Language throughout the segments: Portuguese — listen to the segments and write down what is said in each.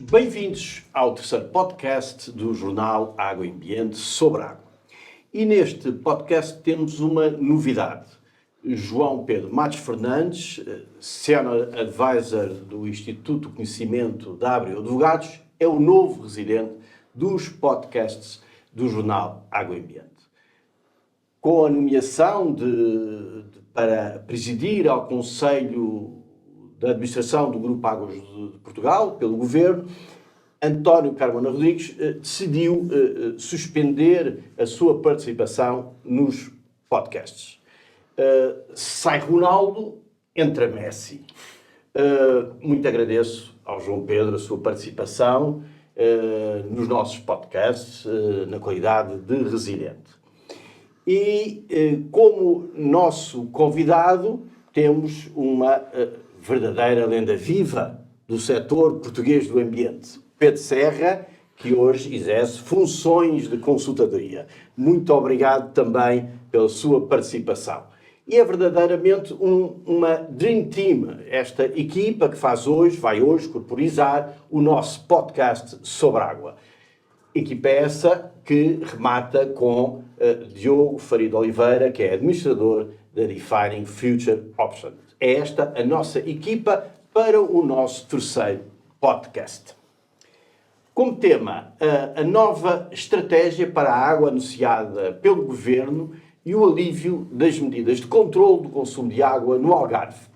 Bem-vindos ao terceiro podcast do jornal Água e Ambiente sobre água. E neste podcast temos uma novidade. João Pedro Matos Fernandes, Senior Advisor do Instituto de Conhecimento da Abra e Advogados, é o novo residente dos podcasts do jornal Água e Ambiente. Com a nomeação para presidir ao Conselho da Administração do Grupo Águas de Portugal, pelo Governo, António Carmona Rodrigues decidiu suspender a sua participação nos podcasts. Sai Ronaldo, entra Messi. Muito agradeço ao João Pedro a sua participação nos nossos podcasts, na qualidade de residente. E como nosso convidado, temos uma verdadeira lenda viva do setor português do ambiente, Pedro Serra, que hoje exerce funções de consultadoria. Muito obrigado também pela sua participação. E é verdadeiramente uma Dream Team, esta equipa que vai hoje corporizar o nosso podcast sobre água. Equipa essa que remata com Diogo Faria de Oliveira, que é administrador da Defining Future Options. É esta a nossa equipa para o nosso terceiro podcast. Como tema, a nova estratégia para a água anunciada pelo Governo e o alívio das medidas de controle do consumo de água no Algarve.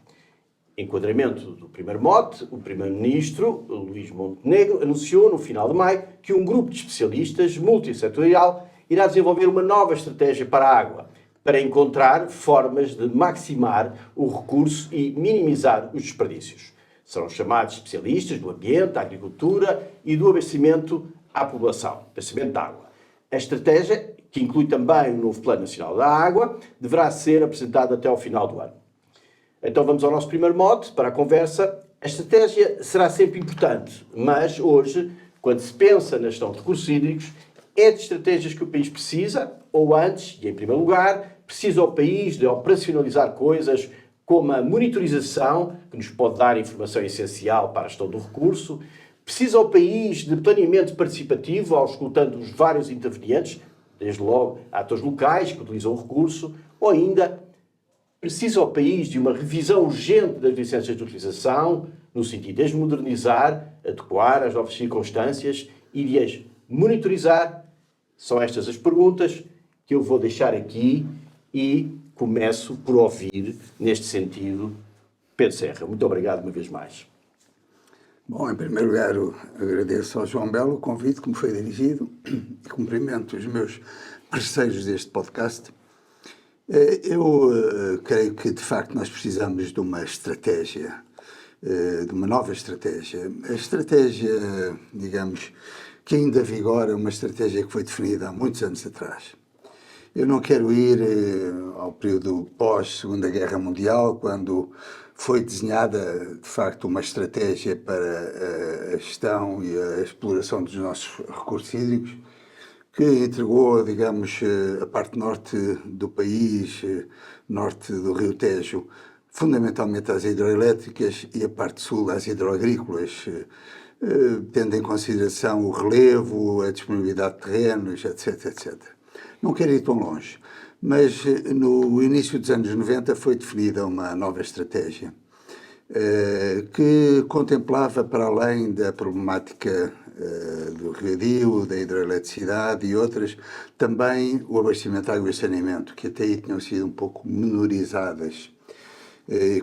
Enquadramento do primeiro mote, o Primeiro-Ministro, Luís Montenegro, anunciou no final de maio que um grupo de especialistas multissetorial irá desenvolver uma nova estratégia para a água, para encontrar formas de maximar o recurso e minimizar os desperdícios. Serão chamados especialistas do ambiente, da agricultura e do abastecimento à população, abastecimento de água. A estratégia, que inclui também o novo Plano Nacional da Água, deverá ser apresentada até ao final do ano. Então vamos ao nosso primeiro mote para a conversa. A estratégia será sempre importante, mas hoje, quando se pensa na gestão de recursos hídricos, é de estratégias que o país precisa, ou antes, e em primeiro lugar, precisa o país de operacionalizar coisas como a monitorização, que nos pode dar informação essencial para a gestão do recurso, precisa o país de planeamento participativo, auscultando os vários intervenientes, desde logo atores locais que utilizam o recurso, ou ainda precisa o país de uma revisão urgente das licenças de utilização, no sentido de as modernizar, adequar às novas circunstâncias e de as monitorizar. São estas as perguntas que eu vou deixar aqui e começo por ouvir, neste sentido, Pedro Serra. Muito obrigado uma vez mais. Bom, em primeiro lugar, agradeço ao João Belo o convite que me foi dirigido e cumprimento os meus parceiros deste podcast. Eu creio que, de facto, nós precisamos de uma estratégia, de uma nova estratégia. A estratégia, digamos, que ainda vigora, uma estratégia que foi definida há muitos anos atrás. Eu não quero ir ao período pós-Segunda Guerra Mundial, quando foi desenhada, de facto, uma estratégia para a gestão e a exploração dos nossos recursos hídricos, que entregou, digamos, a parte norte do país, norte do Rio Tejo, fundamentalmente às hidroelétricas e a parte sul às hidroagrícolas, tendo em consideração o relevo, a disponibilidade de terrenos, etc, etc. Não quero ir tão longe, mas no início dos anos 90 foi definida uma nova estratégia que contemplava, para além da problemática do regadio, da hidroeletricidade e outras, também o abastecimento de água e saneamento, que até aí tinham sido um pouco menorizadas,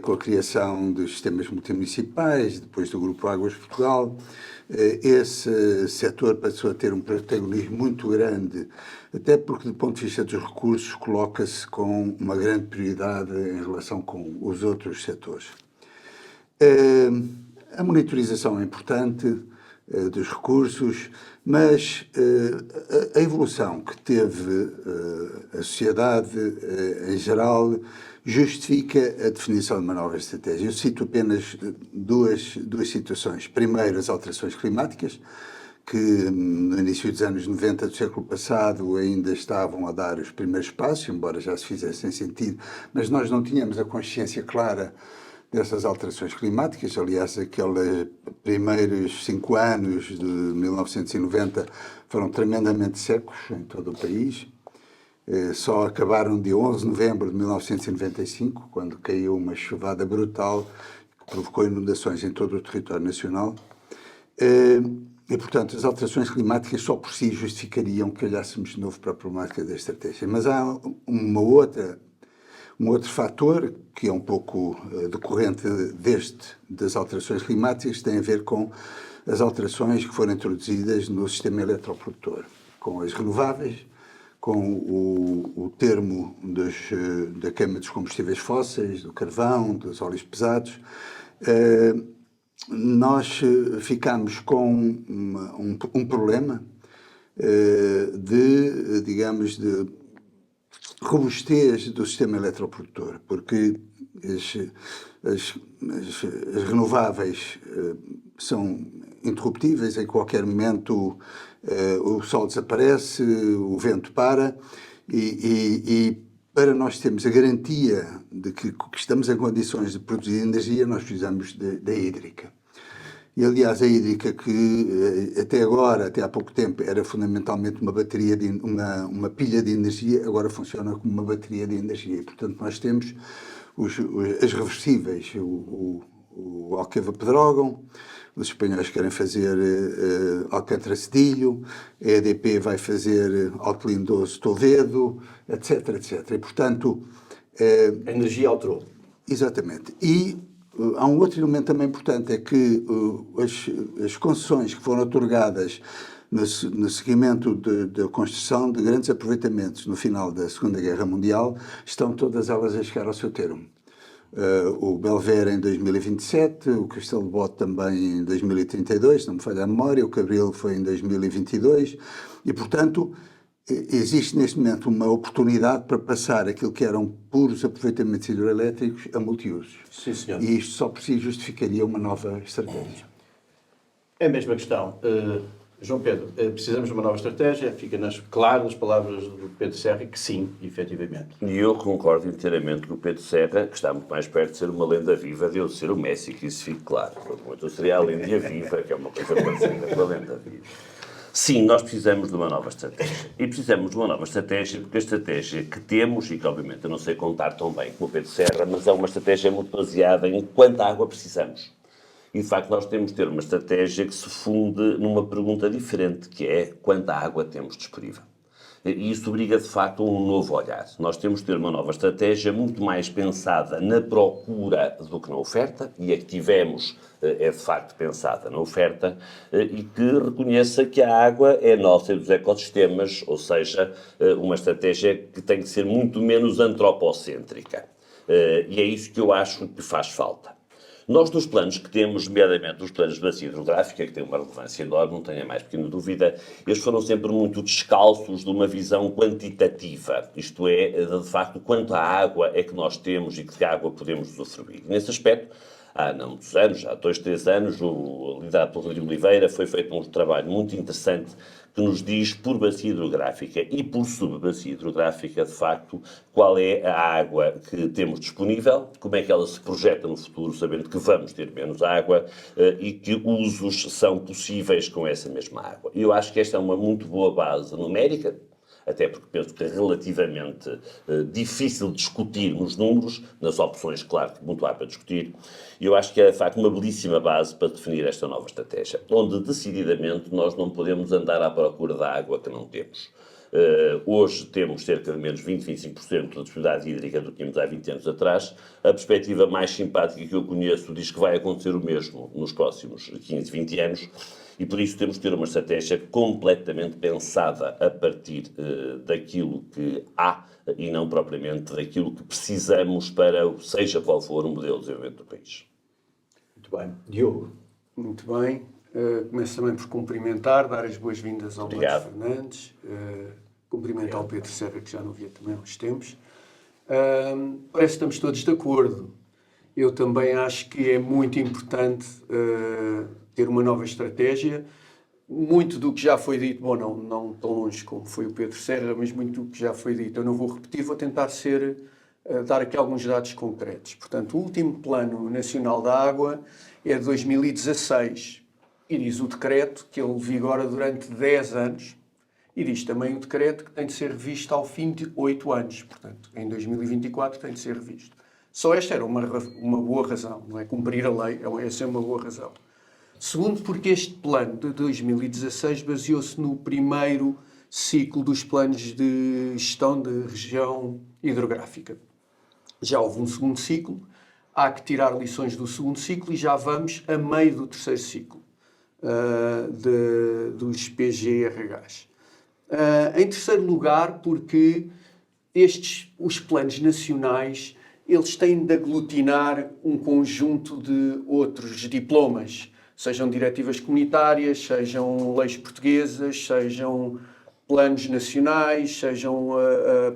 com a criação dos sistemas multimunicipais, depois do Grupo Águas de Portugal. Esse setor passou a ter um protagonismo muito grande, até porque, do ponto de vista dos recursos, coloca-se com uma grande prioridade em relação com os outros setores. A monitorização é importante dos recursos, mas a evolução que teve a sociedade em geral justifica a definição de uma nova estratégia. Eu cito apenas duas situações. Primeiro, as alterações climáticas, que no início dos anos 90 do século passado ainda estavam a dar os primeiros passos, embora já se fizessem sentido, mas nós não tínhamos a consciência clara dessas alterações climáticas. Aliás, aqueles primeiros 5 anos de 1990 foram tremendamente secos em todo o país. Só acabaram dia 11 de novembro de 1995, quando caiu uma chuvada brutal que provocou inundações em todo o território nacional. E, portanto, as alterações climáticas só por si justificariam que olhássemos de novo para a problemática da estratégia. Mas há um outro fator que é um pouco decorrente das alterações climáticas, que tem a ver com as alterações que foram introduzidas no sistema eletroprodutor, com as renováveis, com o termo da queima dos combustíveis fósseis, do carvão, dos óleos pesados. Nós ficamos com um problema digamos, de robustez do sistema eletroprodutor, porque as renováveis são interruptíveis, em qualquer momento o sol desaparece, o vento para, e para nós termos a garantia de que estamos em condições de produzir energia, nós precisamos da hídrica. E, aliás, a hídrica, que até agora, até há pouco tempo, era fundamentalmente uma pilha de energia, agora funciona como uma bateria de energia. E, portanto, nós temos as reversíveis, o Alqueva-Pedrógão, os espanhóis querem fazer Alcântara-Cedilho, a EDP vai fazer Alto Lindoso-Toledo, etc, etc. E, portanto... a energia alterou. Exatamente. E há um outro elemento também importante, é que as concessões que foram otorgadas no seguimento da construção de grandes aproveitamentos no final da Segunda Guerra Mundial estão todas elas a chegar ao seu termo. O Belver em 2027, o Castelo de Bode também em 2032, se não me falha a memória, o Cabril foi em 2022 e, portanto, existe neste momento uma oportunidade para passar aquilo que eram puros aproveitamentos hidroelétricos a multiusos. Sim, senhor. E isto só por si justificaria uma nova estratégia. É a mesma questão. João Pedro, precisamos de uma nova estratégia, fica claro nas palavras do Pedro Serra que sim, efetivamente. E eu concordo inteiramente com o Pedro Serra, que está muito mais perto de ser uma lenda viva de eu ser o Messi, que isso fique claro. Eu seria a lenda viva, que é uma coisa parecida com a lenda viva. Sim, nós precisamos de uma nova estratégia. E precisamos de uma nova estratégia porque a estratégia que temos, e que obviamente eu não sei contar tão bem como o Pedro Serra, mas é uma estratégia muito baseada em quanta água precisamos. E, de facto, nós temos de ter uma estratégia que se funde numa pergunta diferente, que é quanta água temos disponível. E isso obriga, de facto, a um novo olhar. Nós temos de ter uma nova estratégia muito mais pensada na procura do que na oferta, e a que tivemos é, de facto, pensada na oferta, e que reconheça que a água é nossa e dos ecossistemas, ou seja, uma estratégia que tem que ser muito menos antropocêntrica. E é isso que eu acho que faz falta. Nós, nos planos que temos, nomeadamente os planos de bacia hidrográfica, que têm uma relevância enorme, não tenho a mais pequena dúvida, eles foram sempre muito descalços de uma visão quantitativa, isto é, de facto, quanto à água é que nós temos e que água podemos usufruir. Nesse aspecto, há não muitos anos, há 2, 3 anos, liderado pelo Rodrigo Oliveira, foi feito um trabalho muito interessante que nos diz por bacia hidrográfica e por subbacia hidrográfica, de facto, qual é a água que temos disponível, como é que ela se projeta no futuro, sabendo que vamos ter menos água e que usos são possíveis com essa mesma água. E eu acho que esta é uma muito boa base numérica, até porque penso que é relativamente difícil discutir nos números, nas opções, claro, que muito há para discutir, e eu acho que é, de facto, uma belíssima base para definir esta nova estratégia, onde, decididamente, nós não podemos andar à procura da água que não temos. Hoje temos cerca de menos 20-25% da disponibilidade hídrica do que tínhamos há 20 anos atrás. A perspectiva mais simpática que eu conheço diz que vai acontecer o mesmo nos próximos 15, 20 anos. E por isso temos de ter uma estratégia completamente pensada a partir daquilo que há e não propriamente daquilo que precisamos para, seja qual for, o modelo de desenvolvimento do país. Muito bem. Diogo. Muito bem. Começo também por cumprimentar, dar as boas-vindas ao Mário Fernandes, cumprimentar o Pedro Serra, que já não via também há uns tempos. Parece que estamos todos de acordo. Eu também acho que é muito importante ter uma nova estratégia. Muito do que já foi dito, bom, não tão longe como foi o Pedro Serra, mas muito do que já foi dito eu não vou repetir, vou tentar ser dar aqui alguns dados concretos. Portanto, o último Plano Nacional da Água é de 2016 e diz o decreto que ele vigora durante 10 anos e diz também o decreto que tem de ser revisto ao fim de 8 anos. Portanto, em 2024 tem de ser revisto. Só esta era uma boa razão, não é? Cumprir a lei, essa é uma boa razão. Segundo, porque este plano de 2016 baseou-se no primeiro ciclo dos planos de gestão de região hidrográfica. Já houve um segundo ciclo, há que tirar lições do segundo ciclo e já vamos a meio do terceiro ciclo dos PGRHs. Em terceiro lugar, porque os planos nacionais eles têm de aglutinar um conjunto de outros diplomas, sejam diretivas comunitárias, sejam leis portuguesas, sejam planos nacionais, sejam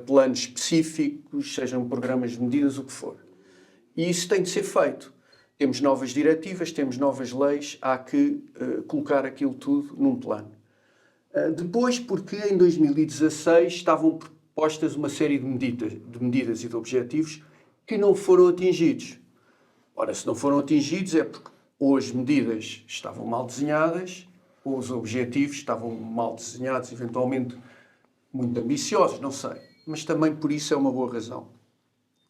planos específicos, sejam programas de medidas, o que for. E isso tem de ser feito. Temos novas diretivas, temos novas leis, há que colocar aquilo tudo num plano. Depois, porque em 2016 estavam propostas uma série de medidas e de objetivos que não foram atingidos. Ora, se não foram atingidos é porque ou as medidas estavam mal desenhadas, ou os objetivos estavam mal desenhados, eventualmente muito ambiciosos, não sei. Mas também por isso é uma boa razão.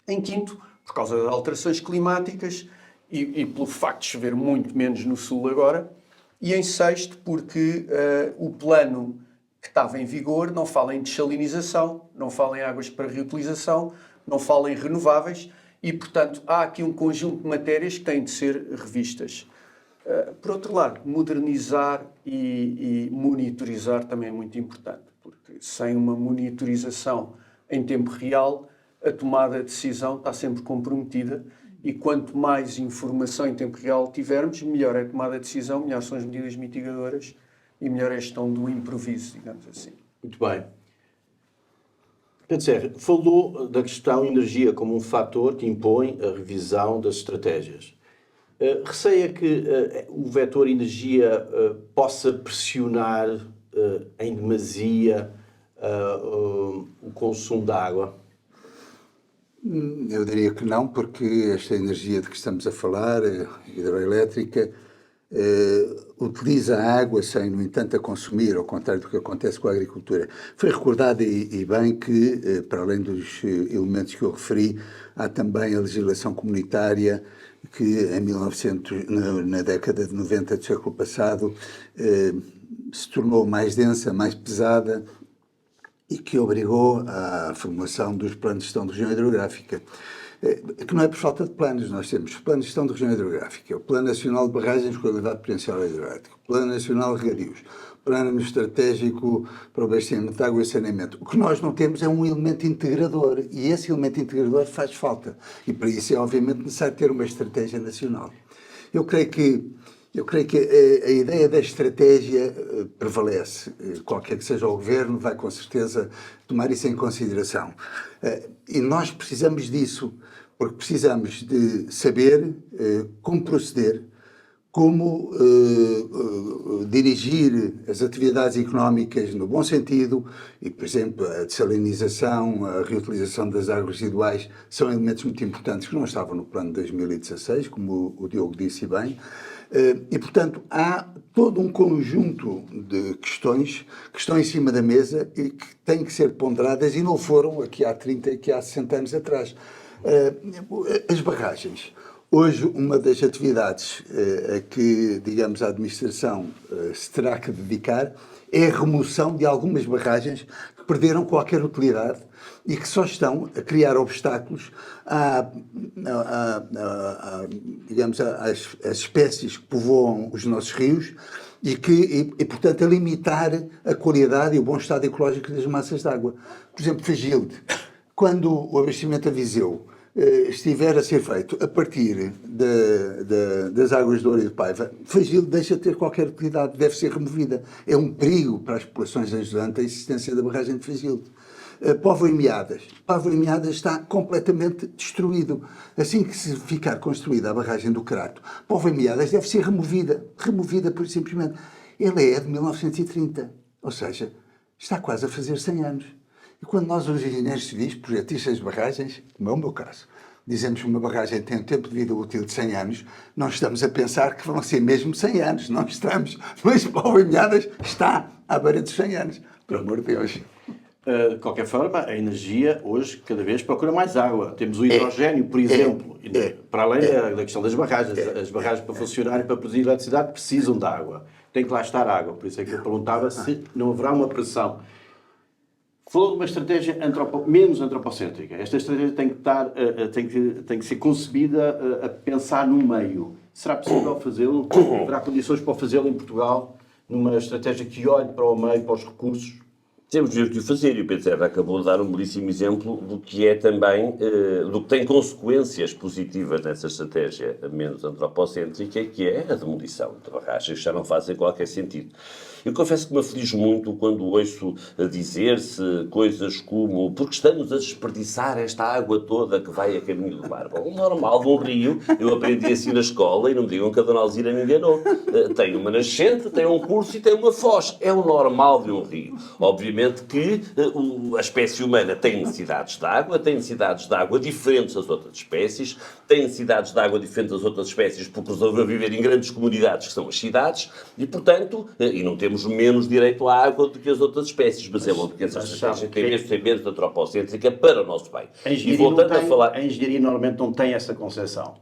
Em quinto, por causa das alterações climáticas e pelo facto de chover muito menos no sul agora. E em sexto, porque o plano que estava em vigor não fala em dessalinização, não fala em águas para reutilização, não fala em renováveis e, portanto, há aqui um conjunto de matérias que têm de ser revistas. Por outro lado, modernizar e monitorizar também é muito importante, porque sem uma monitorização em tempo real, a tomada de decisão está sempre comprometida e quanto mais informação em tempo real tivermos, melhor é a tomada de decisão, melhor são as medidas mitigadoras e melhor é a gestão do improviso, digamos assim. Muito bem. Pedro Serra, falou da questão energia como um fator que impõe a revisão das estratégias. Receia que o vetor energia possa pressionar em demasia o consumo de água? Eu diria que não, porque esta energia de que estamos a falar, hidroelétrica, utiliza a água sem, no entanto, a consumir, ao contrário do que acontece com a agricultura. Foi recordado e bem que, para além dos elementos que eu referi, há também a legislação comunitária que na década de 90 do século passado se tornou mais densa, mais pesada e que obrigou à formulação dos planos de gestão de região hidrográfica. Que não é por falta de planos, nós temos o Plano de Gestão de Região Hidrográfica, o Plano Nacional de Barragens com elevado potencial hidroelétrico, o Plano Nacional de Regadios, o Plano Estratégico para o Abastecimento de Água e Saneamento. O que nós não temos é um elemento integrador, e esse elemento integrador faz falta. E para isso é obviamente necessário ter uma estratégia nacional. Eu creio que a ideia da estratégia prevalece. Qualquer que seja o governo vai com certeza tomar isso em consideração. E nós precisamos disso, porque precisamos de saber como proceder, como dirigir as atividades económicas no bom sentido e, por exemplo, a dessalinização, a reutilização das águas residuais são elementos muito importantes que não estavam no plano de 2016, como o Diogo disse bem. E, portanto, há todo um conjunto de questões que estão em cima da mesa e que têm que ser ponderadas e não foram aqui há 30 e aqui há 60 anos atrás. As barragens. Hoje, uma das atividades a que, digamos, a administração se terá que dedicar é a remoção de algumas barragens que perderam qualquer utilidade e que só estão a criar obstáculos digamos, às espécies que povoam os nossos rios e, portanto, a limitar a qualidade e o bom estado ecológico das massas de água. Por exemplo, Fagilde, quando o abastecimento a Viseu estiver a ser feito a partir das águas de Ouro e de Paiva, Fagilde deixa de ter qualquer utilidade, deve ser removida. É um perigo para as populações ajudantes a existência da barragem de Fagilde. Póvoa e Meadas. Póvoa e Meadas está completamente destruído. Assim que se ficar construída a barragem do Crato, Póvoa e Meadas deve ser removida por simplesmente. Ele é de 1930, ou seja, está quase a fazer 100 anos. E quando nós, os engenheiros civis, projetistas de barragens, como é o meu caso, dizemos que uma barragem tem um tempo de vida útil de 100 anos, não estamos a pensar que vão ser mesmo 100 anos, não estamos. Mas Paulo Emilhadas está à beira dos 100 anos, pelo amor de Deus. De qualquer forma, a energia hoje cada vez procura mais água. Temos o hidrogênio, por exemplo, para além da questão das barragens. As barragens, para funcionarem, para produzir eletricidade, precisam de água. Tem que lá estar água. Por isso é que eu perguntava se não haverá uma pressão. Falou de uma estratégia menos antropocêntrica. Esta estratégia tem que ser concebida a pensar no meio. Será possível fazê-lo? Haverá condições para fazê-lo em Portugal, numa estratégia que olhe para o meio, para os recursos? Temos de o fazer, e o Pedro Serra acabou de dar um belíssimo exemplo do que é também, do que tem consequências positivas nessa estratégia menos antropocêntrica, que é a demolição de barragens que já não fazem qualquer sentido. Eu confesso que me aflige muito quando ouço dizer-se coisas como porque estamos a desperdiçar esta água toda que vai a caminho do mar. Bom, o normal de um rio, eu aprendi assim na escola e não me digam que a Dona Alzira me enganou. Tem uma nascente, tem um curso e tem uma foz. É o normal de um rio. Obviamente que a espécie humana tem necessidades de água diferentes das outras espécies, tem necessidades de água diferentes das outras espécies porque resolveu viver em grandes comunidades que são as cidades e, portanto, e não temos menos direito à água do que as outras espécies, mas é óbvio que essa estratégia tem mesmo de ser menos antropocêntrica para o nosso bem. E voltando a falar... A engenharia normalmente não tem essa concepção.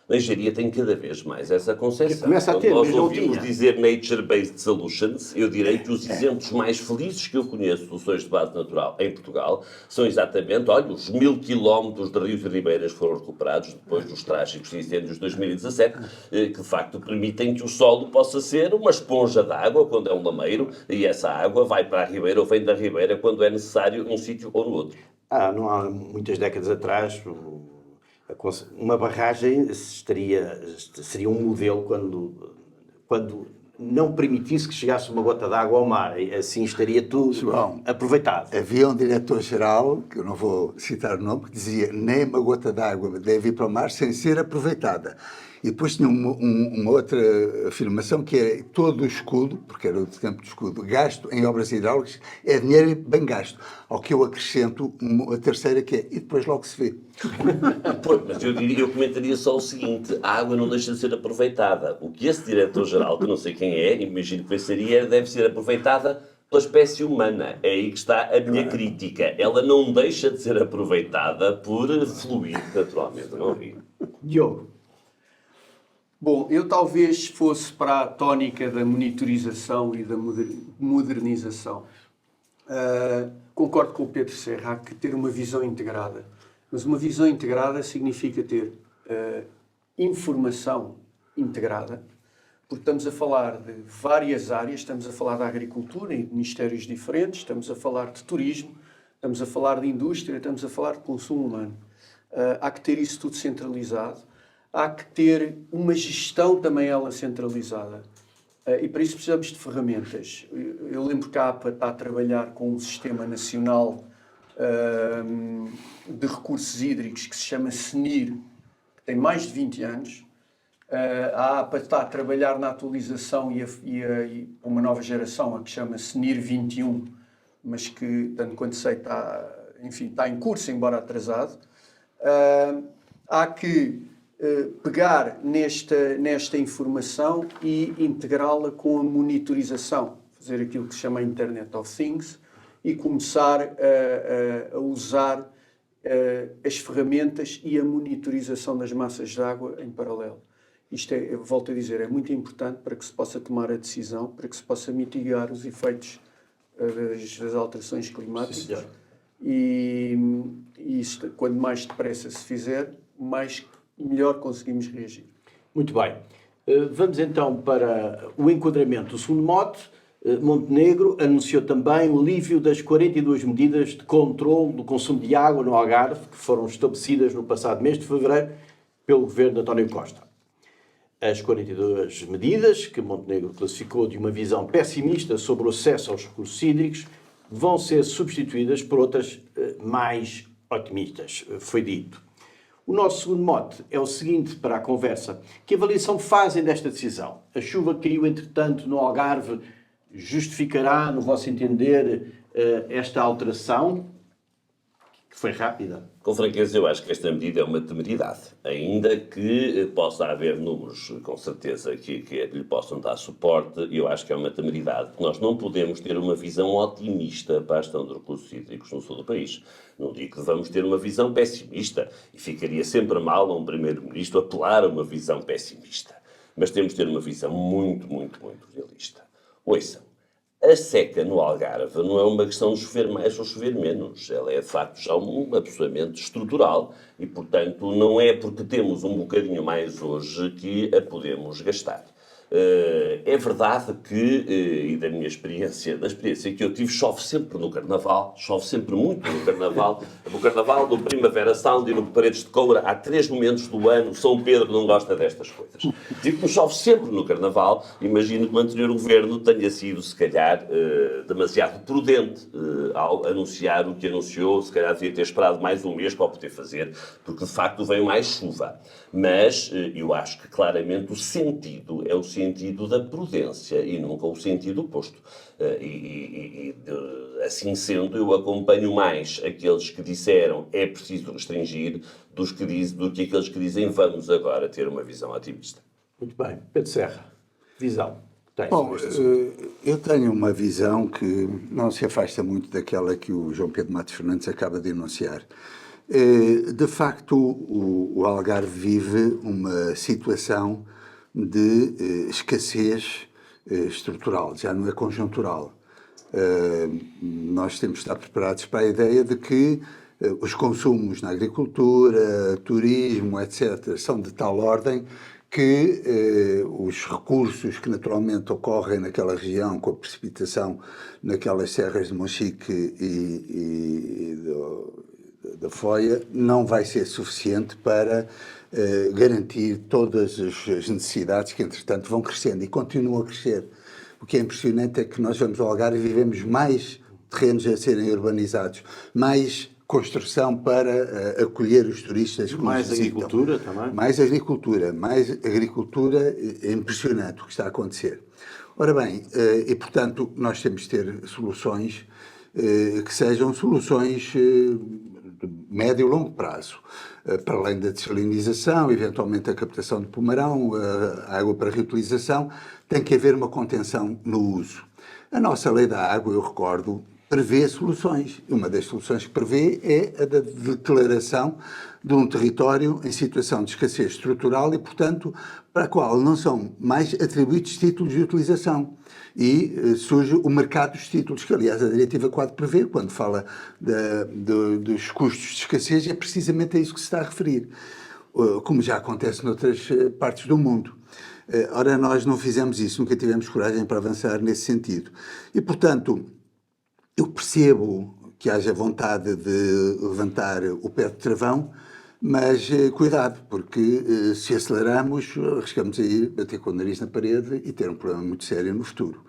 A engenharia tem cada vez mais essa concepção. Começa a ter, nós mas não ouvimos tinha. dizer Nature-Based Solutions, eu direi que os exemplos mais felizes que eu conheço de soluções de base natural em Portugal são exatamente, olha, os 1000 quilómetros de rios e ribeiras foram recuperados depois dos trágicos incêndios de 2017, que de facto permitem que o solo possa ser uma esponja de água quando é um lameiro e essa água vai para a ribeira ou vem da ribeira quando é necessário num sítio ou no outro. Não há muitas décadas atrás... Uma barragem seria um modelo quando não permitisse que chegasse uma gota de água ao mar. Assim estaria tudo aproveitado. Havia um diretor-geral, que eu não vou citar o nome, que dizia nem uma gota de água deve ir para o mar sem ser aproveitada. E depois tinha uma outra afirmação que é todo o escudo, porque era o tempo do escudo, gasto em obras hidráulicas é dinheiro bem gasto. Ao que eu acrescento a terceira que é, e depois logo se vê. Pois, mas eu comentaria só o seguinte, a água não deixa de ser aproveitada. O que esse diretor-geral, que não sei quem é, imagino que pensaria, deve ser aproveitada pela espécie humana. É aí que está a minha crítica. Ela não deixa de ser aproveitada por fluir naturalmente no rio. Diogo. Bom, eu talvez fosse para a tónica da monitorização e da modernização. Concordo com o Pedro Serra, há que ter uma visão integrada. Mas uma visão integrada significa ter informação integrada, porque estamos a falar de várias áreas, estamos a falar da agricultura em ministérios diferentes, estamos a falar de turismo, estamos a falar de indústria, estamos a falar de consumo humano. Há que ter isso tudo centralizado. Há que ter uma gestão também ela centralizada. E para isso precisamos de ferramentas. Eu lembro que a APA está a trabalhar com um sistema nacional de recursos hídricos que se chama SENIR, que tem mais de 20 anos. A APA está a trabalhar na atualização e uma nova geração, a que chama SENIR 21, mas que, tanto quanto sei, está em curso, embora atrasado. Há que pegar nesta informação e integrá-la com a monitorização, fazer aquilo que se chama Internet of Things e começar a usar as ferramentas e a monitorização das massas de água em paralelo. Isto eu volto a dizer, é muito importante para que se possa tomar a decisão, para que se possa mitigar os efeitos das alterações climáticas. E isto, quando mais depressa se fizer, melhor conseguimos reagir. Muito bem. Vamos então para o enquadramento. O segundo mote, Montenegro anunciou também o alívio das 42 medidas de controle do consumo de água no Algarve, que foram estabelecidas no passado mês de fevereiro pelo governo de António Costa. As 42 medidas, que Montenegro classificou de uma visão pessimista sobre o acesso aos recursos hídricos, vão ser substituídas por outras mais otimistas, foi dito. O nosso segundo mote é o seguinte para a conversa. Que avaliação fazem desta decisão? A chuva que caiu, entretanto, no Algarve justificará, no vosso entender, esta alteração? que foi rápida. Com franqueza, eu acho que esta medida é uma temeridade, ainda que possa haver números, com certeza, que lhe possam dar suporte, eu acho que é uma temeridade, porque nós não podemos ter uma visão otimista para a gestão de recursos hídricos no sul do país. Não digo que vamos ter uma visão pessimista, e ficaria sempre mal a um primeiro-ministro apelar a uma visão pessimista. Mas temos de ter uma visão muito, muito, muito realista. Ouçam, a seca no Algarve não é uma questão de chover mais ou chover menos. Ela é, de facto, já um absolutamente estrutural e, portanto, não é porque temos um bocadinho mais hoje que a podemos gastar. É verdade que, e da minha experiência, da experiência que eu tive, chove sempre no Carnaval, chove sempre muito no Carnaval. No Carnaval, no Primavera Sound e no Paredes de Coura, há 3 momentos do ano, São Pedro não gosta destas coisas. Digo que chove sempre no Carnaval, imagino que o anterior governo tenha sido, se calhar, demasiado prudente ao anunciar o que anunciou, se calhar devia ter esperado mais um mês para o poder fazer, porque de facto veio mais chuva. Mas eu acho que claramente o sentido é o sentido da prudência e nunca o sentido oposto. Assim sendo, eu acompanho mais aqueles que disseram é preciso restringir do que aqueles que dizem vamos agora ter uma visão otimista. Muito bem. Pedro Serra, visão. Bom, eu tenho uma visão que não se afasta muito daquela que o João Pedro Matos Fernandes acaba de enunciar. De facto, o Algarve vive uma situação de escassez estrutural, já não é conjuntural. Nós temos de estar preparados para a ideia de que os consumos na agricultura, turismo, etc., são de tal ordem que os recursos que naturalmente ocorrem naquela região, com a precipitação naquelas serras de Monchique e da Foia, não vai ser suficiente para garantir todas as necessidades que, entretanto, vão crescendo e continuam a crescer. O que é impressionante é que nós vamos ao Algarve e vivemos mais terrenos a serem urbanizados, mais construção para acolher os turistas que mais agricultura também. Mais agricultura, é impressionante o que está a acontecer. Ora bem, e portanto nós temos de ter soluções que sejam soluções de médio e longo prazo, para além da dessalinização, eventualmente a captação de pomarão, a água para reutilização, tem que haver uma contenção no uso. A nossa lei da água, eu recordo, prevê soluções. Uma das soluções que prevê é a da declaração de um território em situação de escassez estrutural e, portanto, para a qual não são mais atribuídos títulos de utilização. E surge o mercado dos títulos, que aliás a Diretiva 4 prevê, quando fala dos custos de escassez, é precisamente a isso que se está a referir, como já acontece noutras partes do mundo. Ora, nós não fizemos isso, nunca tivemos coragem para avançar nesse sentido. E, portanto, eu percebo que haja vontade de levantar o pé de travão, mas cuidado, porque se aceleramos, arriscamos a ir bater com o nariz na parede e ter um problema muito sério no futuro.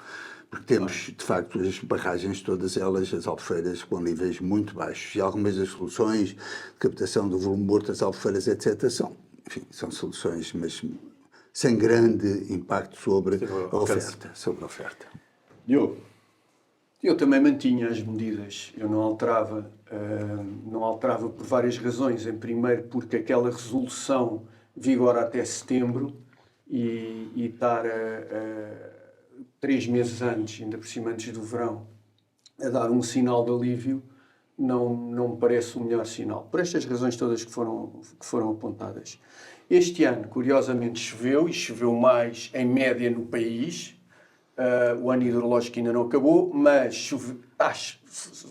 Porque temos, de facto, as barragens, todas elas, as albufeiras, com níveis muito baixos. E algumas das soluções de captação do volume morto das albufeiras, etc., são soluções, mas sem grande impacto sobre a oferta. Diogo? Eu também mantinha as medidas, eu não alterava por várias razões. Em primeiro, porque aquela resolução vigora até setembro e estar 3 meses antes, ainda por cima antes do verão, a dar um sinal de alívio, não me parece o melhor sinal. Por estas razões todas que foram apontadas. Este ano, curiosamente, choveu e choveu mais em média no país. O ano hidrológico ainda não acabou, mas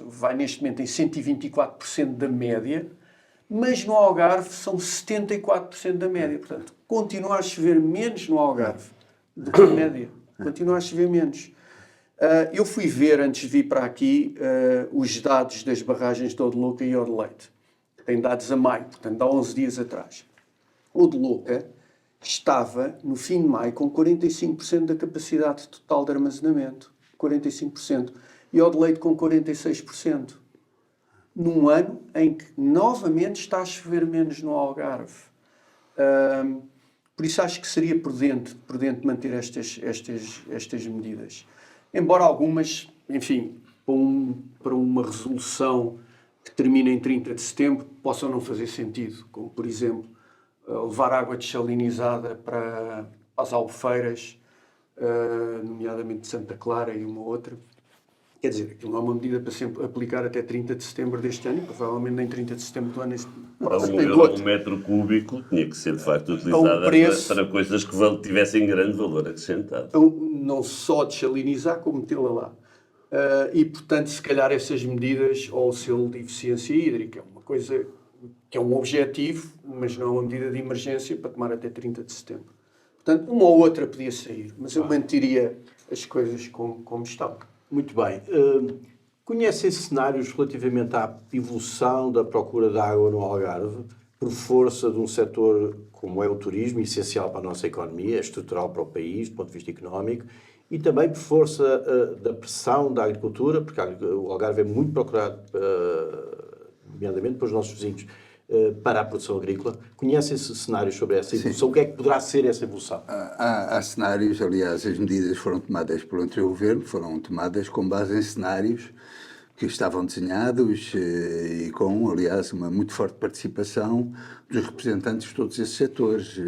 vai neste momento em 124% da média, mas no Algarve são 74% da média. Portanto, continua a chover menos no Algarve do que a média. Continua a chover menos. Eu fui ver, antes de vir para aqui, os dados das barragens de Odeloca e Odeleite. Tem dados a maio, portanto, há 11 dias atrás. Odeloca estava, no fim de maio, com 45% da capacidade total de armazenamento. 45%. E Odeleite com 46%. Num ano em que, novamente, está a chover menos no Algarve. Por isso acho que seria prudente manter estas medidas. Embora algumas, enfim, para uma resolução que termina em 30 de setembro possam não fazer sentido, como, por exemplo, levar água dessalinizada para as Albufeiras, nomeadamente de Santa Clara e uma outra. Quer dizer, aquilo não é uma medida para sempre aplicar até 30 de setembro deste ano, e provavelmente nem 30 de setembro do ano próximo. Um metro cúbico tinha que ser, de facto, utilizada para coisas que tivessem grande valor acrescentado. Não só dessalinizar, como metê-la lá. E, portanto, se calhar essas medidas, ou o selo de eficiência hídrica, é uma coisa que é um objetivo, mas não é uma medida de emergência para tomar até 30 de setembro. Portanto, uma ou outra podia sair, mas eu manteria as coisas como estão. Muito bem. Conhecem cenários relativamente à evolução da procura de água no Algarve, por força de um setor como é o turismo, essencial para a nossa economia, é estrutural para o país, do ponto de vista económico, e também por força da pressão da agricultura, porque o Algarve é muito procurado, nomeadamente pelos nossos vizinhos, para a produção agrícola. Conhecem-se cenários sobre essa evolução? Sim. O que é que poderá ser essa evolução? Há cenários, aliás, as medidas foram tomadas pelo anterior governo, foram tomadas com base em cenários que estavam desenhados e com, aliás, uma muito forte participação dos representantes de todos esses setores.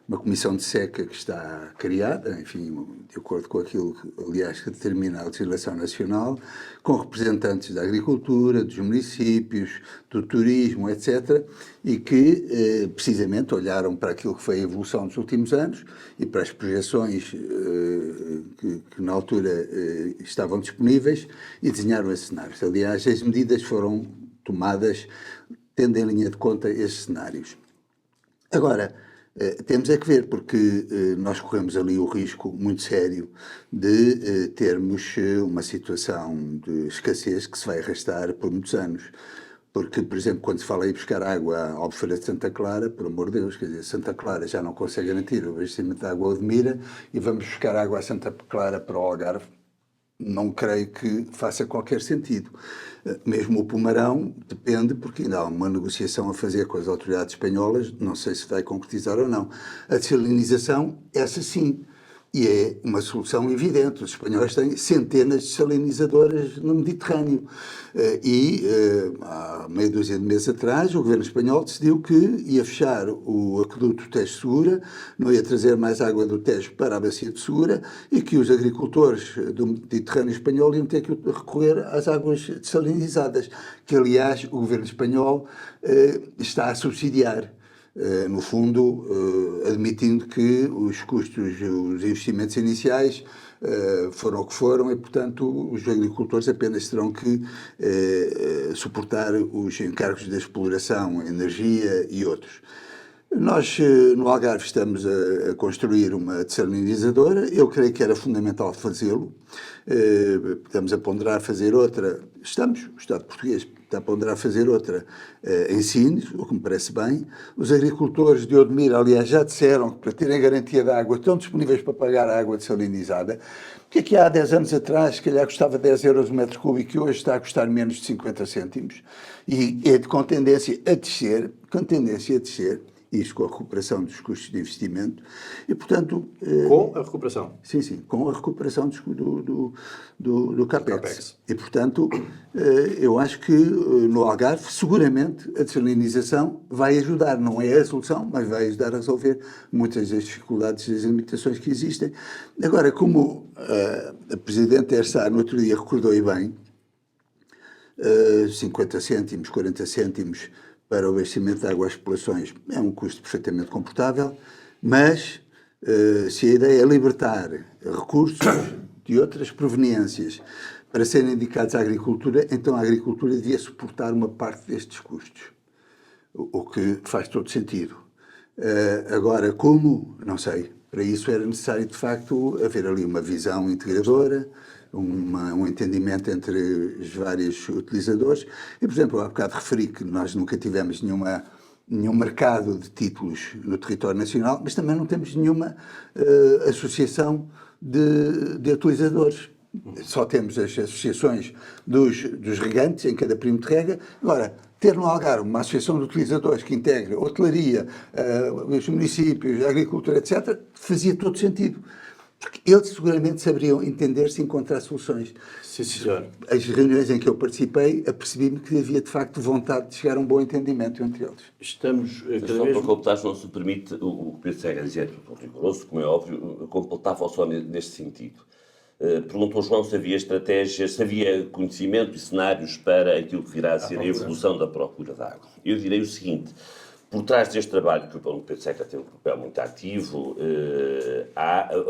Uma comissão de seca que está criada, enfim, de acordo com aquilo que, aliás, que determina a legislação nacional, com representantes da agricultura, dos municípios, do turismo, etc., e que, precisamente, olharam para aquilo que foi a evolução dos últimos anos e para as projeções que na altura estavam disponíveis e desenharam esses cenários. Aliás, as medidas foram tomadas tendo em linha de conta esses cenários. Agora, temos é que ver, porque nós corremos ali o risco muito sério de termos uma situação de escassez que se vai arrastar por muitos anos. Porque, por exemplo, quando se fala em buscar água à Albufeira de Santa Clara, por amor de Deus, quer dizer, Santa Clara já não consegue garantir o abastecimento de água de Mira e vamos buscar água a Santa Clara para o Algarve, não creio que faça qualquer sentido. Mesmo o Pomarão depende, porque ainda há uma negociação a fazer com as autoridades espanholas, não sei se vai concretizar ou não. A dessalinização, essa sim, e é uma solução evidente. Os espanhóis têm centenas de salinizadoras no Mediterrâneo. Há meia dúzia de meses atrás, o governo espanhol decidiu que ia fechar o aqueduto Tejo Segura, não ia trazer mais água do Tejo para a bacia de Segura e que os agricultores do Mediterrâneo espanhol iam ter que recorrer às águas dessalinizadas, que, aliás, o governo espanhol está a subsidiar. No fundo, admitindo que os custos, os investimentos iniciais foram o que foram e, portanto, os agricultores apenas terão que suportar os encargos da exploração, energia e outros. Nós, no Algarve, estamos a construir uma dessalinizadora. Eu creio que era fundamental fazê-lo. Estamos a ponderar fazer outra. O Estado português está a ponderar fazer outra em Sines, o que me parece bem. Os agricultores de Odmira, aliás, já disseram que para terem garantia de água estão disponíveis para pagar a água dessalinizada. Porque aqui há 10 anos atrás, se calhar custava 10 euros o metro cúbico e hoje está a custar menos de 50 cêntimos. E é com tendência a descer, isto com a recuperação dos custos de investimento, e, portanto... Com a recuperação? Sim, com a recuperação do CAPEX. E, portanto, eu acho que no Algarve, seguramente, a dessalinização vai ajudar, não é a solução, mas vai ajudar a resolver muitas das dificuldades e das limitações que existem. Agora, como a Presidente Ersar, no outro dia, recordou e bem, 50 cêntimos, 40 cêntimos para o abastecimento de água às populações é um custo perfeitamente comportável, mas se a ideia é libertar recursos de outras proveniências para serem dedicados à agricultura, então a agricultura devia suportar uma parte destes custos, o que faz todo sentido. Agora, como? Não sei. Para isso era necessário, de facto, haver ali uma visão integradora, um entendimento entre os vários utilizadores. E, por exemplo, há bocado referi que nós nunca tivemos nenhum mercado de títulos no território nacional, mas também não temos nenhuma associação de utilizadores. Só temos as associações dos regantes em cada perímetro de rega. Agora, ter no Algarve uma associação de utilizadores que integra a hotelaria, os municípios, a agricultura, etc., fazia todo sentido. Porque eles seguramente saberiam entender-se e encontrar soluções. Sim, senhor. As reuniões em que eu participei, apercebi-me que havia de facto vontade de chegar a um bom entendimento entre eles. Estamos cada Só vez... para completar, se não se permite, o Pedro Cega dizia tudo rigoroso, como é óbvio, completava só neste sentido. Perguntou João se havia estratégias, se havia conhecimento e cenários para aquilo que virá a ser a evolução da procura de água. Eu direi o seguinte: por trás deste trabalho, que o Pedro Seca tem um papel muito ativo,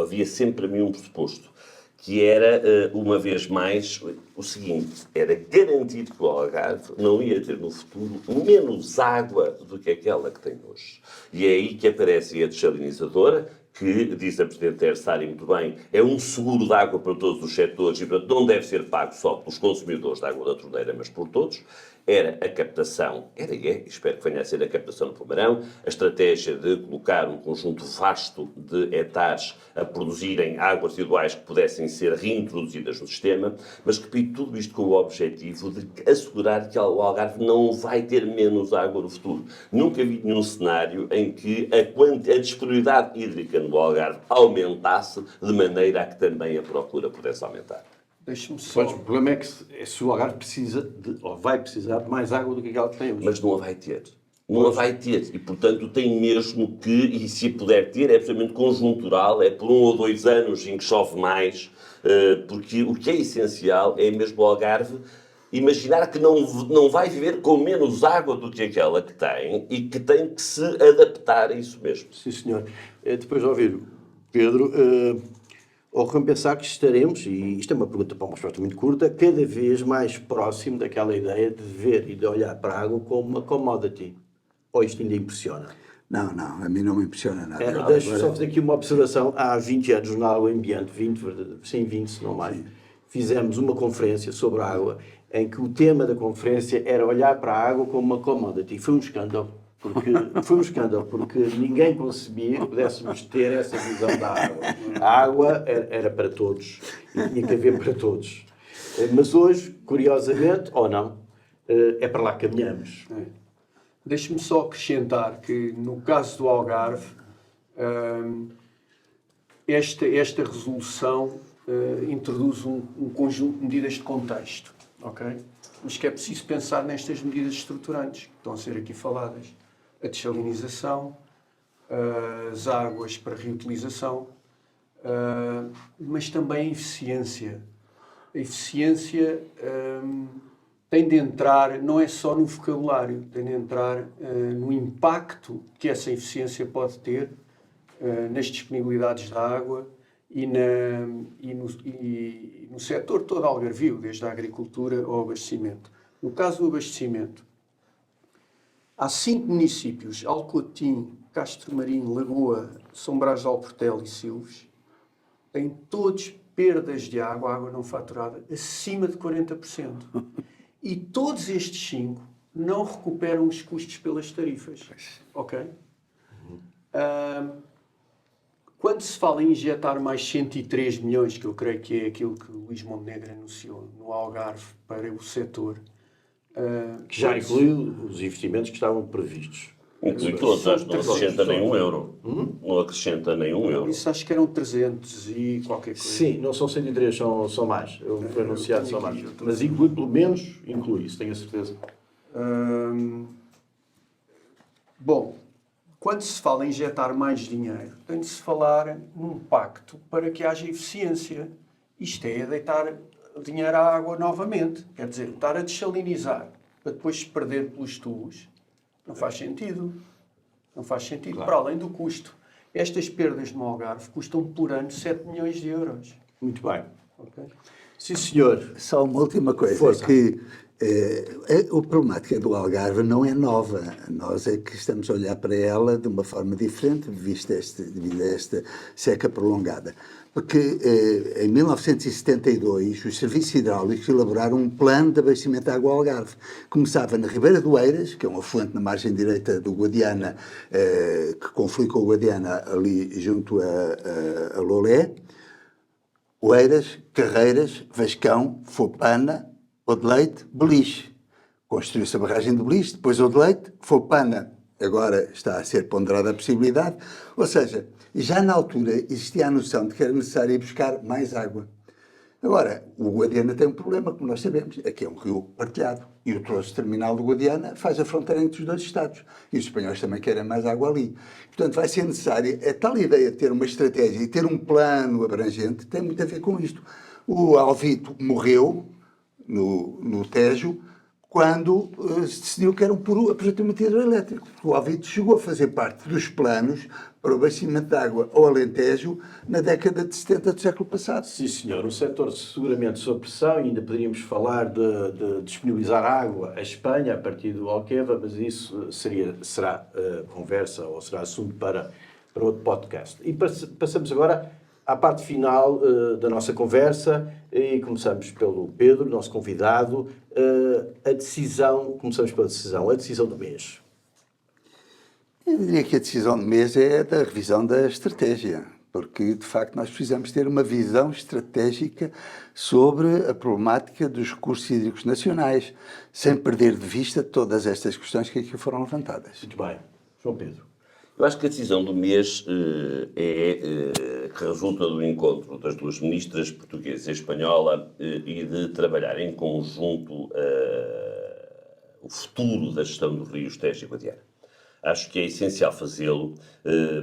havia sempre a mim um pressuposto, que era, uma vez mais, o seguinte: era garantido que o Algarve não ia ter no futuro menos água do que aquela que tem hoje. E é aí que aparece a desalinizadora, que, diz a Presidente Tersari muito bem, é um seguro de água para todos os setores e, portanto, não deve ser pago só pelos consumidores da água da torneira, mas por todos. Era a captação, era e é, espero que venha a ser a captação no Pomarão, a estratégia de colocar um conjunto vasto de hectares a produzirem águas residuais que pudessem ser reintroduzidas no sistema, mas repito, tudo isto com o objetivo de assegurar que o Algarve não vai ter menos água no futuro. Nunca vi nenhum cenário em que a disponibilidade hídrica no Algarve aumentasse de maneira a que também a procura pudesse aumentar. Deixe-me só... Pois, o problema é que se o Algarve precisa, ou vai precisar de mais água do que aquela que tem hoje. Mas não a vai ter. Não a vai ter. E, portanto, tem mesmo que, e se a puder ter, é absolutamente conjuntural, é por 1 ou 2 anos em que chove mais, porque o que é essencial é mesmo o Algarve imaginar que não vai viver com menos água do que aquela que tem e que tem que se adaptar a isso mesmo. Sim, senhor. Depois de ouvir Pedro, ocorre-me pensar que estaremos, e isto é uma pergunta para uma resposta muito curta, cada vez mais próximo daquela ideia de ver e de olhar para a água como uma commodity. Ou isto ainda impressiona? Não, a mim não me impressiona nada. Deixa-me só fazer aqui uma observação. Há 20 anos, no Água Ambiente, 20, se não mais, fizemos uma conferência sobre a água, em que o tema da conferência era olhar para a água como uma commodity. Foi um escândalo, porque ninguém concebia que pudéssemos ter essa visão da água. A água era para todos, e tinha que haver para todos. Mas hoje, curiosamente, ou não, é para lá que caminhamos. Deixe-me só acrescentar que, no caso do Algarve, esta resolução introduz um conjunto de medidas de contexto, ok? Mas que é preciso pensar nestas medidas estruturantes que estão a ser aqui faladas. A desalinização, as águas para reutilização, mas também a eficiência. A eficiência tem de entrar, não é só no vocabulário, tem de entrar no impacto que essa eficiência pode ter nas disponibilidades da água e no setor todo algarvio, desde a agricultura ao abastecimento. No caso do abastecimento, há 5 municípios, Alcotim, Castro Marinho, Lagoa, São Brás de Alportel e Silves, têm todos perdas de água, água não faturada, acima de 40%. E todos estes 5 não recuperam os custos pelas tarifas. Ok? Quando se fala em injetar mais 103 milhões, que eu creio que é aquilo que o Luís Montenegro anunciou no Algarve para o setor... que já inclui os investimentos que estavam previstos. Inclui todos, acho que não acrescenta nem €1. Não acrescenta nem €1. Isso acho que eram 300 e qualquer coisa. Sim, não são 103, são mais. Foi anunciado, são mais. Mas inclui, pelo menos, isso, tenho a certeza. Bom, quando se fala em injetar mais dinheiro, tem de se falar num pacto para que haja eficiência. Isto é deitar dinheiro à água novamente. Quer dizer, estar a desalinizar para depois se perder pelos tubos, não faz sentido. Não faz sentido, claro. Para além do custo. Estas perdas no Algarve custam por ano 7 milhões de euros. Muito bem. Okay? Sim, senhor. Só uma última coisa. Força. Que a problemática do Algarve não é nova. Nós é que estamos a olhar para ela de uma forma diferente, devido a esta seca prolongada. Porque em 1972 os serviços hidráulicos elaboraram um plano de abastecimento de água ao Algarve. Começava na Ribeira do Eiras, que é um afluente na margem direita do Guadiana, que conflui com o Guadiana ali junto a Lolé, Oeiras, Carreiras, Vascão, Fopana, Odeleite, Beliche. Construiu-se a barragem de Beliche, depois Odeleite, Fopana, agora está a ser ponderada a possibilidade, ou seja, já na altura existia a noção de que era necessário ir buscar mais água. Agora, o Guadiana tem um problema, como nós sabemos, é que é um rio partilhado. E o troço terminal do Guadiana faz a fronteira entre os dois Estados. E os espanhóis também querem mais água ali. Portanto, vai ser necessária, a tal ideia de ter uma estratégia e ter um plano abrangente tem muito a ver com isto. O Alvito morreu no Tejo quando se decidiu que era um puro aproveitamento hidroelétrico. O Alvito chegou a fazer parte dos planos para o abastecimento de água ao Alentejo na década de 70 do século passado. Sim, senhor. O setor seguramente sob pressão, ainda poderíamos falar de disponibilizar água à Espanha a partir do Alqueva, mas isso será conversa ou será assunto para outro podcast. E passamos agora à parte final da nossa conversa e começamos pelo Pedro, nosso convidado. Começamos pela decisão, a decisão do mês. Eu diria que a decisão do mês é da revisão da estratégia, porque, de facto, nós precisamos ter uma visão estratégica sobre a problemática dos recursos hídricos nacionais, sem perder de vista todas estas questões que aqui foram levantadas. Muito bem. João Pedro. Eu acho que a decisão do mês que resulta do encontro das duas ministras, portuguesa e espanhola, e de trabalhar em conjunto o futuro da gestão do Rio Tejo e Guadiana. Acho que é essencial fazê-lo,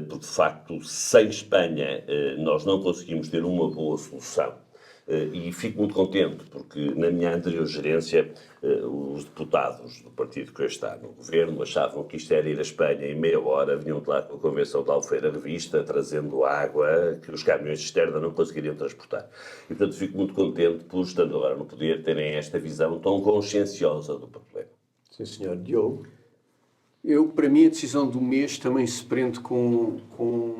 porque, de facto, sem Espanha nós não conseguimos ter uma boa solução. E fico muito contente, porque na minha anterior gerência, os deputados do partido que hoje está no governo achavam que isto era ir à Espanha em meia hora, vinham de lá com a Convenção de Albufeira revista, trazendo água que os caminhões de externa não conseguiriam transportar. E, portanto, fico muito contente por, estando agora no poder, terem esta visão tão conscienciosa do problema. Sim, senhor. Diogo. Para mim, a decisão do mês também se prende com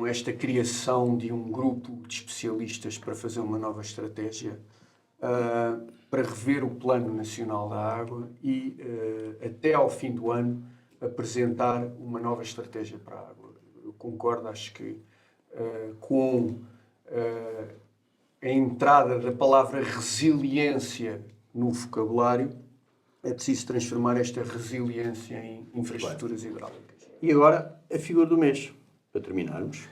esta criação de um grupo de especialistas para fazer uma nova estratégia, para rever o Plano Nacional da Água e, até ao fim do ano, apresentar uma nova estratégia para a água. Eu concordo, acho que com a entrada da palavra resiliência no vocabulário, é preciso transformar esta resiliência em infraestruturas hidráulicas. E agora, a figura do mês, para terminarmos.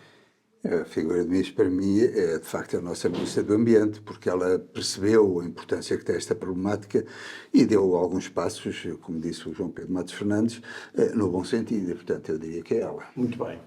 A figura do mês, para mim, é de facto a nossa Ministra do Ambiente, porque ela percebeu a importância que tem esta problemática e deu alguns passos, como disse o João Pedro Matos Fernandes, no bom sentido. E, portanto, eu diria que é ela. Muito bem.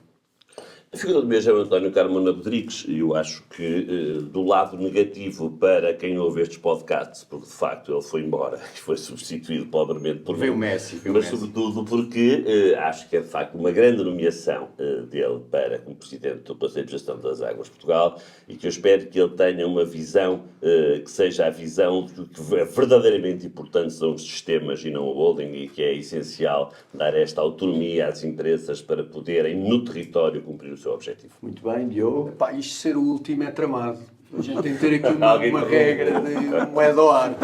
A figura do mês é o António Carmona Rodrigues e eu acho que do lado negativo para quem ouve estes podcasts, porque de facto ele foi embora e foi substituído pobremente por Veio o Messi. mas sobretudo porque acho que é de facto uma grande nomeação dele para como Presidente do Conselho de Gestão das Águas de Portugal e que eu espero que ele tenha uma visão que seja a visão de que verdadeiramente importante são os sistemas e não o holding e que é essencial dar esta autonomia às empresas para poderem no território cumprir o seu objetivo. Muito bem, Diogo. Isto ser o último é tramado. A gente tem que ter aqui uma regra de moeda ao ar.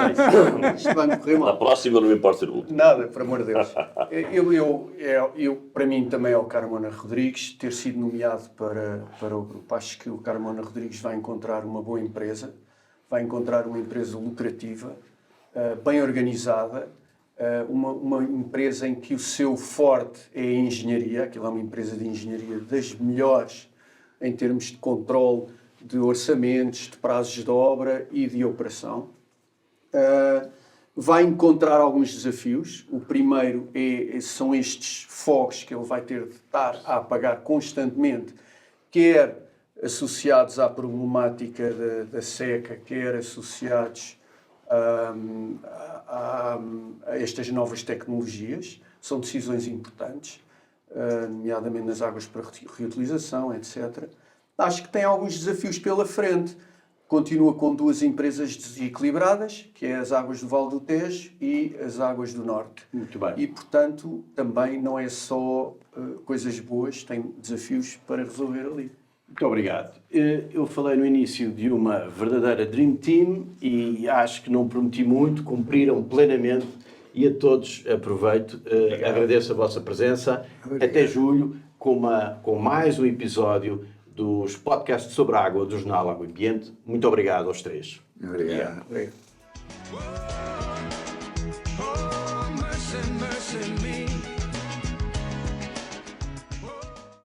Isto vai-me correr mal. Na próxima não me importa ser o último. Nada, por amor de Deus. Para mim também é o Carmona Rodrigues ter sido nomeado para o grupo. Acho que o Carmona Rodrigues vai encontrar uma boa empresa, vai encontrar uma empresa lucrativa, bem organizada, uma empresa em que o seu forte é a engenharia. Aquilo é uma empresa de engenharia das melhores em termos de controle de orçamentos, de prazos de obra e de operação. Vai encontrar alguns desafios. O primeiro são estes fogos que ele vai ter de estar a apagar constantemente, quer associados à problemática da seca, quer associados a estas novas tecnologias. São decisões importantes, nomeadamente nas águas para reutilização, etc. Acho que tem alguns desafios pela frente. Continua com duas empresas desequilibradas, que é as águas do Vale do Tejo e as águas do Norte. Muito bem. E, portanto, também não é só coisas boas, tem desafios para resolver ali. Muito obrigado. Eu falei no início de uma verdadeira Dream Team e acho que não prometi muito, cumpriram plenamente e a todos aproveito. Agradeço a vossa presença. Obrigado. Até julho com mais um episódio dos podcasts sobre água do Jornal Água e Ambiente. Muito obrigado aos três. Obrigado. Obrigado. Oh, mercy, mercy,